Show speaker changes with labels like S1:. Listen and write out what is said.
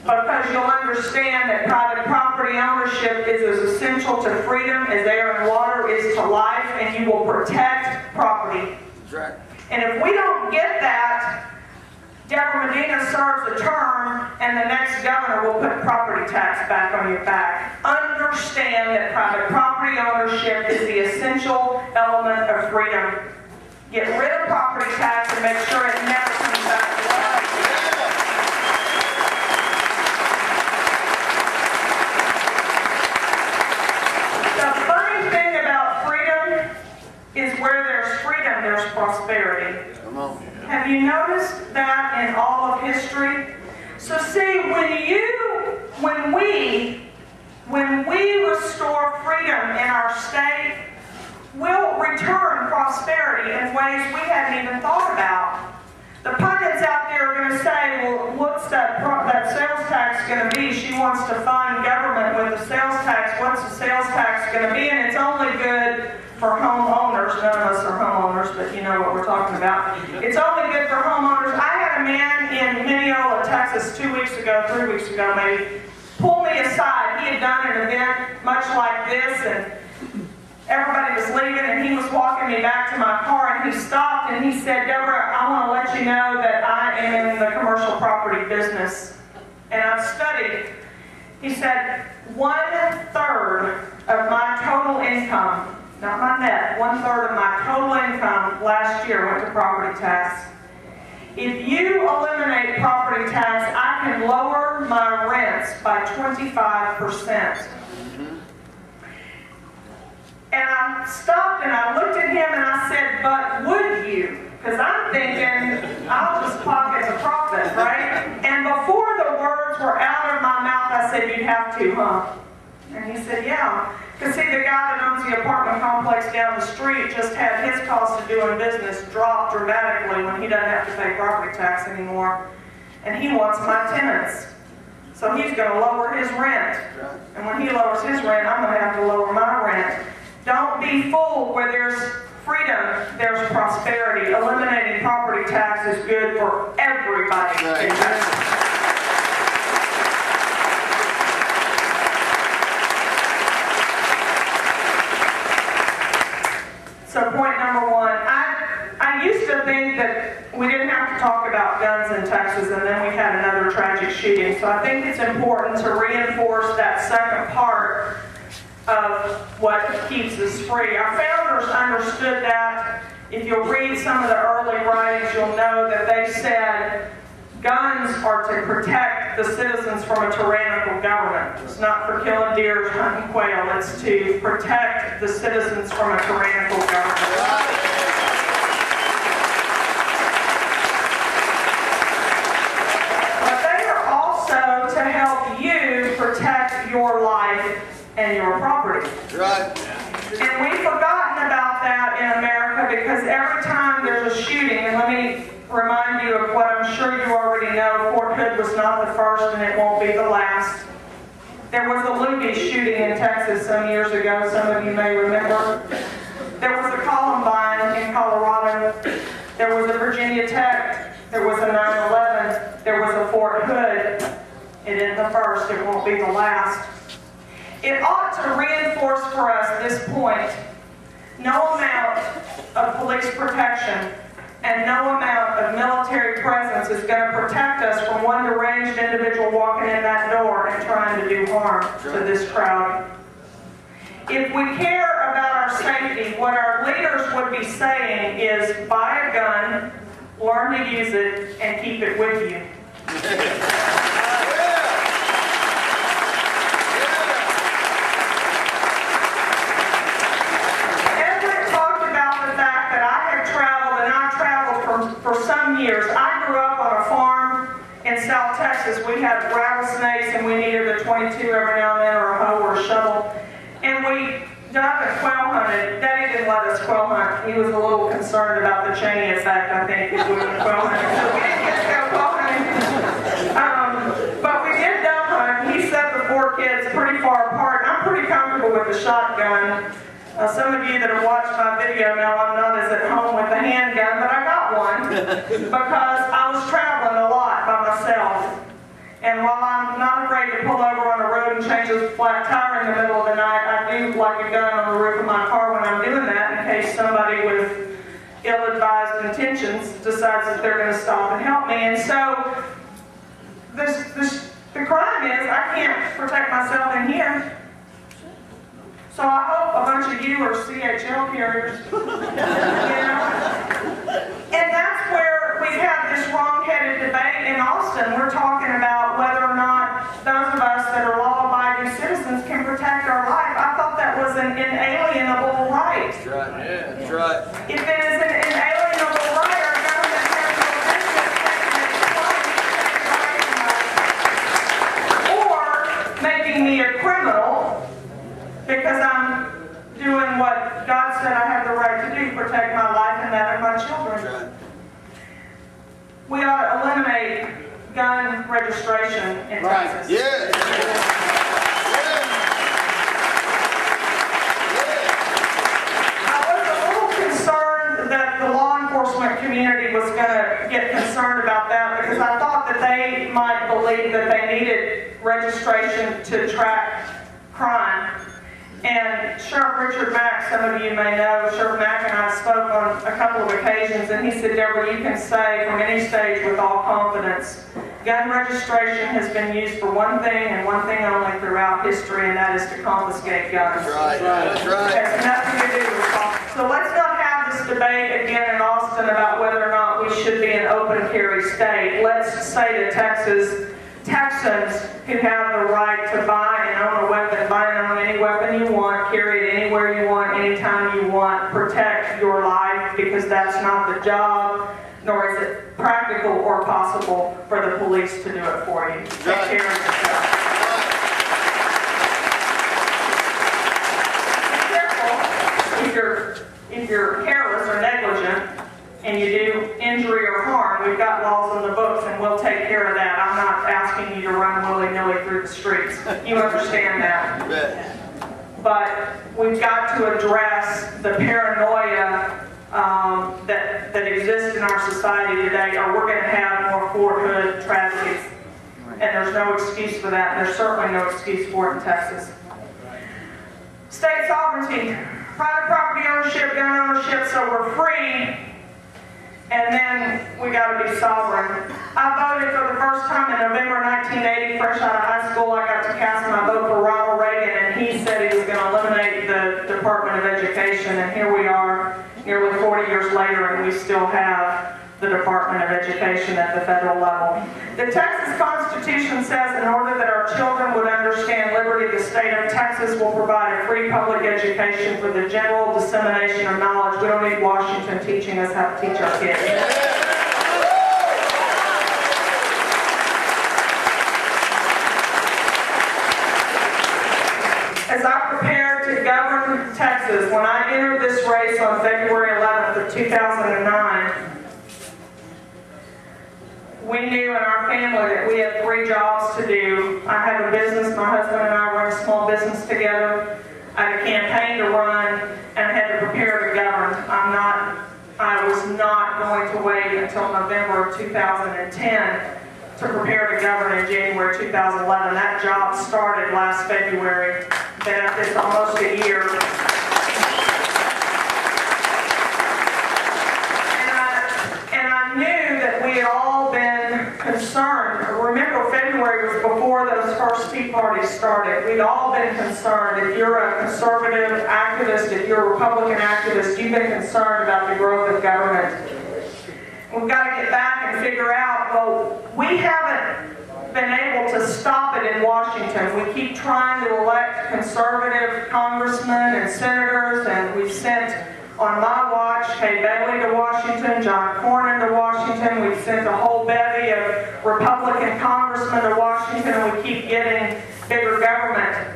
S1: Because you'll understand that private property ownership is as essential to freedom as air and water is to life, and you will protect property.
S2: That's right.
S1: And if we don't get that, Debra Medina serves a term, and the next governor will put property tax back on your back. Understand that private property ownership is the essential element of freedom. Get rid of property tax and make sure it never comes back to us. The funny thing about freedom is where there's freedom, there's prosperity.
S2: Come on.
S1: Have you noticed that in all of history? So see, when we restore freedom in our state, we'll return prosperity in ways we hadn't even thought about. The pundits out there are going to say, well, what's that sales tax going to be? She wants to fund government with the sales tax. What's the sales tax going to be? And it's only good for homeowners. None of us are homeowners, but you know what we're talking about. It's only good for homeowners. I had a man in Mineola, Texas 2 weeks ago, 3 weeks ago maybe, pull me aside. He had done an event much like this, and everybody was leaving, and he was walking me back to my car, and he stopped and he said, Deborah, I want to let you know that I am in the commercial property business, and I've studied. He said, 1/3 of my total income, not my net, 1/3 of my total income last year went to property tax. If you eliminate property tax, I can lower my rents by 25%. And I stopped and I looked at him and I said, but would you? Because I'm thinking, I'll just pocket the profit, right? And before the words were out of my mouth, I said, you'd have to, huh? And he said, yeah. Because see, the guy that owns the apartment complex down the street just had his cost of doing business drop dramatically when he doesn't have to pay property tax anymore. And he wants my tenants. So he's going to lower his rent. And when he lowers his rent, I'm going to have to lower my rent. Don't be fooled. Where there's freedom, there's prosperity. Eliminating property tax is good for everybody.
S2: Right.
S1: So point number one, I used to think that we didn't have to talk about guns in Texas, and then we had another tragic shooting. So I think it's important to reinforce that second part of what keeps us free. Our founders understood that. If you'll read some of the early writings, you'll know that they said guns are to protect the citizens from a tyrannical government. It's not for killing deer, hunting quail. It's to protect the citizens from a tyrannical government. But they are also to help you protect your life and your property.
S2: Right.
S1: And we've forgotten about that in America because every time there's a shooting, and let me remind you of what I'm sure you already know, Fort Hood was not the first and it won't be the last. There was a Loogie shooting in Texas some years ago, some of you may remember. There was a Columbine in Colorado. There was a Virginia Tech. There was a 9/11. There was a Fort Hood. It isn't the first, it won't be the last. It ought to reinforce for us this point. No amount of police protection and no amount of military presence is going to protect us from one deranged individual walking in that door and trying to do harm to this crowd. If we care about our safety, what our leaders would be saying is buy a gun, learn to use it, and keep it with you. For some years. I grew up on a farm in South Texas. We had rattlesnakes and we needed a 22 every now and then, or a hoe or a shovel. And we dug and quail hunted. Daddy didn't let us quail hunt. He was a little concerned about the Cheney effect, I think, if we were quail hunting. So we didn't get to go quail hunting. But we did dove hunt. He set the 4 kids pretty far apart. I'm pretty comfortable with the shotgun. Some of you that have watched my video know I'm not as at home with the handgun, but I got one because I was traveling a lot by myself. And while I'm not afraid to pull over on the road and change a flat tire in the middle of the night, I do like a gun on the roof of my car when I'm doing that in case somebody with ill-advised intentions decides that they're going to stop and help me. And so the crime is I can't protect myself in here. So I hope a bunch of you are CHL carriers. You know? And that's where we've had this wrong-headed debate in Austin. We're talking about whether or not those of us that are law-abiding citizens can protect our life. I thought that was an inalienable right.
S2: That's right. Yeah, that's right.
S1: If it is an inalienable right, our government has no business taking it or making me a criminal because I'm doing what God said I have the right to do, protect my life and that of my children.
S2: That's right.
S1: We ought to eliminate gun registration in Texas.
S2: Yes.
S1: I was a little concerned that the law enforcement community was going to get concerned about that because I thought that they might believe that they needed registration to track crime. And Sheriff Richard Mack, some of you may know, Sheriff Mack and I spoke on a couple of occasions, and he said, Debra, you can say from any stage with all confidence, gun registration has been used for one thing and one thing only throughout history, and that is to confiscate guns.
S2: That's right. That's right.
S1: It has nothing to do with confiscation. So let's not have this debate again in Austin about whether or not we should be an open carry state. Let's say to Texans who have the right to buy and own a weapon, buy and own any weapon you want, carry it anywhere you want, anytime you want, protect your life because that's not the job, nor is it practical or possible for the police to do it for you. Take care of yourself. Be careful if you're careless or negligent and you do injury or harm, we've got laws in the books and we'll take care of that. I'm not asking you to run willy-nilly through the streets. You understand that. But we've got to address the paranoia that exists in our society today, or we're going to have more Fort Hood tragedies. And there's no excuse for that, and there's certainly no excuse for it in Texas. State sovereignty, private property ownership, gun ownership, so we're free. And then we got to be sovereign. I voted for the first time in November 1980, fresh out of high school. I got to cast my vote for Ronald Reagan, and he said he was going to eliminate the Department of Education. And here we are, nearly 40 years later, and we still have the Department of Education at the federal level. The Texas Constitution says in order that our children would understand liberty, the state of Texas will provide a free public education for the general dissemination of knowledge. We don't need Washington teaching us how to teach our kids. As I prepared to govern Texas, when I entered this race on February 11th of 2009, we knew in our family that we had 3 jobs to do. I have a business, my husband and I run a small business together. I had a campaign to run, and I had to prepare to govern. I was not going to wait until November of 2010 to prepare to govern in January 2011. That job started last February. Been at this almost a year. And I knew that we had all been concerned. Remember, February was before those first Tea Parties started. We'd all been concerned. If you're a conservative activist, if you're a Republican activist, you've been concerned about the growth of government. We've got to get back and figure out, well, we haven't been able to stop it in Washington. We keep trying to elect conservative congressmen and senators, and we've sent, on my watch, Kay Bailey to Washington, John Cornyn to Washington. We've sent a whole bevy of Republican congressmen to Washington, and we keep getting bigger government.